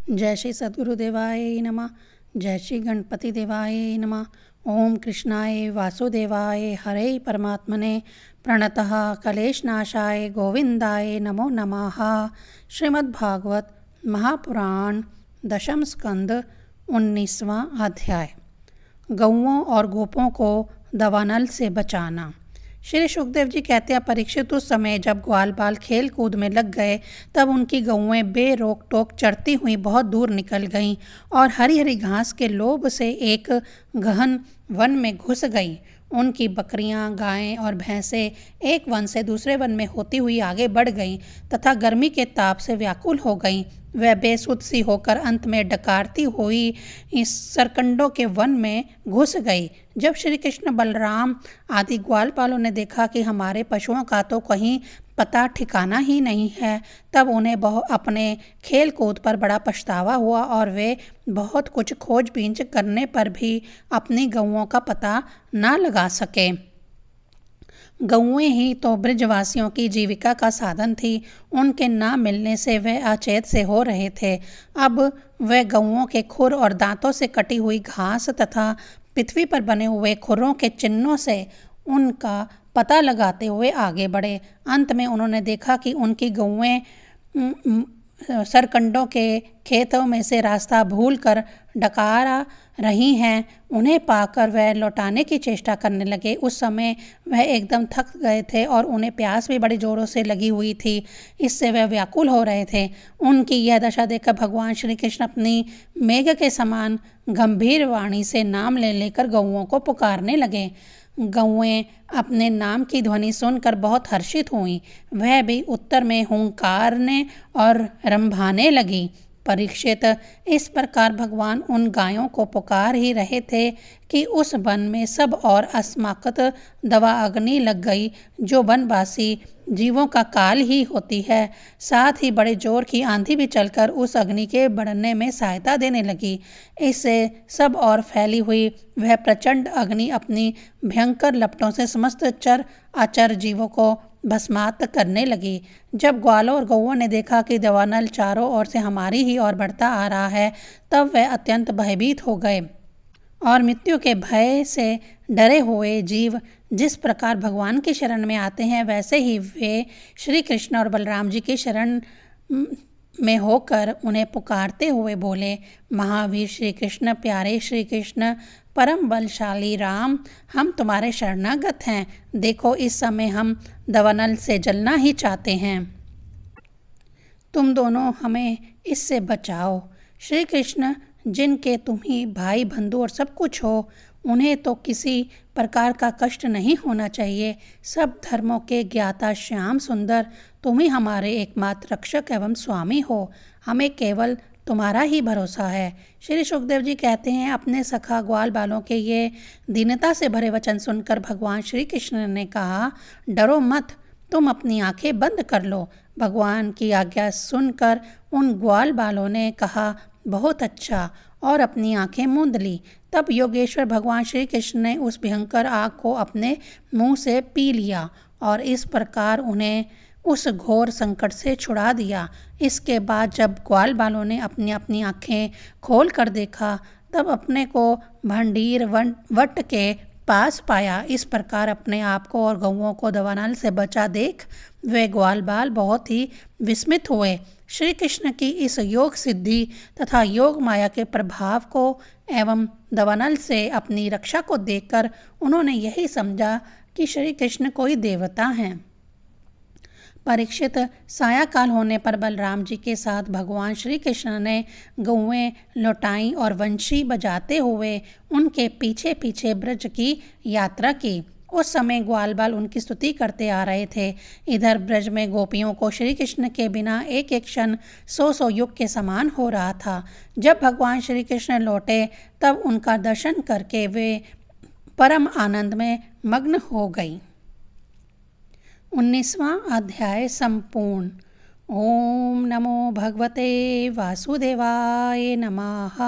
जय श्री सद्गुरुदेवाय नमः। जय श्री गणपति देवाय नमः। ओम कृष्णाय वासुदेवाय हरे परमात्मने प्रणतः कलेशनाशाय गोविंदाय नमो नमः। श्रीमद्भागवत महापुराण दशम स्कंद 19वां अध्याय। गौओं और गोपों को दवानल से बचाना। श्री सुखदेव जी कहते हैं, परीक्षित उस समय जब ग्वाल बाल खेल कूद में लग गए तब उनकी गौएं बेरोक टोक चरती हुई बहुत दूर निकल गईं और हरी हरी घास के लोभ से एक गहन वन में घुस गईं। उनकी बकरियां, गायें और भैंसें एक वन से दूसरे वन में होती हुई आगे बढ़ गईं तथा गर्मी के ताप से व्याकुल हो गईं। वह बेसुध सी होकर अंत में डकारती हुई इस सरकंडों के वन में घुस गई। जब श्री कृष्ण, बलराम आदि ग्वालपालों ने देखा कि हमारे पशुओं का तो कहीं पता ठिकाना ही नहीं है, तब उन्हें अपने खेल कूद पर बड़ा पछतावा हुआ और वे बहुत कुछ खोजबीन करने पर भी अपनी गौओं का पता ना लगा सके। गौएं ही तो ब्रजवासियों की जीविका का साधन थी। उनके ना मिलने से वह अचेत से हो रहे थे। अब वह गौओं के खुर और दांतों से कटी हुई घास तथा पृथ्वी पर बने हुए खुरों के चिन्हों से उनका पता लगाते हुए आगे बढ़े। अंत में उन्होंने देखा कि उनकी गौएं सरकंडों के खेतों में से रास्ता भूलकर डकारा रही हैं। उन्हें पाकर वह लौटाने की चेष्टा करने लगे। उस समय वह एकदम थक गए थे और उन्हें प्यास भी बड़ी जोरों से लगी हुई थी। इससे वह व्याकुल हो रहे थे। उनकी यह दशा देखकर भगवान श्री कृष्ण अपनी मेघ के समान गंभीर वाणी से नाम ले लेकर गौओं को पुकारने लगे। गौएं अपने नाम की ध्वनि सुनकर बहुत हर्षित हुईं। वह भी उत्तर में हुंकारने और रंभाने लगी। परीक्षित, इस प्रकार भगवान उन गायों को पुकार ही रहे थे कि उस वन में सब और अस्माकत दवा अग्नि लग गई, जो वनवासी जीवों का काल ही होती है। साथ ही बड़े जोर की आंधी भी चलकर उस अग्नि के बढ़ने में सहायता देने लगी। इससे सब और फैली हुई वह प्रचंड अग्नि अपनी भयंकर लपटों से समस्त चर अचर जीवों को भस्मात करने लगी। जब ग्वालों और गौओं ने देखा कि दवानल चारों ओर से हमारी ही ओर बढ़ता आ रहा है, तब वह अत्यंत भयभीत हो गए और मृत्यु के भय से डरे हुए जीव जिस प्रकार भगवान की शरण में आते हैं, वैसे ही वे श्री कृष्ण और बलराम जी की शरण में होकर उन्हें पुकारते हुए बोले, महावीर श्री कृष्ण, प्यारे श्री कृष्ण, परम बलशाली राम, हम तुम्हारे शरणागत हैं। देखो, इस समय हम दवानल से जलना ही चाहते हैं। तुम दोनों हमें इससे बचाओ। श्री कृष्ण, जिनके तुम ही भाई बंधु और सब कुछ हो, उन्हें तो किसी प्रकार का कष्ट नहीं होना चाहिए। सब धर्मों के ज्ञाता श्याम सुंदर, तुम ही हमारे एकमात्र रक्षक एवं स्वामी हो। हमें केवल तुम्हारा ही भरोसा है। श्री सुखदेव जी कहते हैं, अपने सखा ग्वाल बालों के ये दीनता से भरे वचन सुनकर भगवान श्री कृष्ण ने कहा, डरो मत, तुम अपनी आंखें बंद कर लो। भगवान की आज्ञा सुनकर उन ग्वाल बालों ने कहा, बहुत अच्छा, और अपनी आंखें मूंद ली। तब योगेश्वर भगवान श्री कृष्ण ने उस भयंकर आग को अपने मुंह से पी लिया और इस प्रकार उन्हें उस घोर संकट से छुड़ा दिया। इसके बाद जब ग्वाल बालों ने अपनी अपनी आंखें खोल कर देखा, तब अपने को भंडीर वट के पास पाया। इस प्रकार अपने आप को और गौओं को दवानल से बचा देख वे ग्वाल बाल बहुत ही विस्मित हुए। श्री कृष्ण की इस योग सिद्धि तथा योग माया के प्रभाव को एवं दवानल से अपनी रक्षा को देखकर उन्होंने यही समझा कि श्री कृष्ण कोई देवता हैं। परीक्षित, सायाकाल होने पर बलराम जी के साथ भगवान श्री कृष्ण ने गौएं लौटाई और वंशी बजाते हुए उनके पीछे पीछे ब्रज की यात्रा की। उस समय ग्वाल बाल उनकी स्तुति करते आ रहे थे। इधर ब्रज में गोपियों को श्री कृष्ण के बिना एक एक क्षण 100 युग के समान हो रहा था। जब भगवान श्री कृष्ण लौटे तब उनका दर्शन करके वे परम आनंद में मग्न हो गई। 19वां अध्याय संपूर्ण। ओम नमो भगवते वासुदेवाय नमः।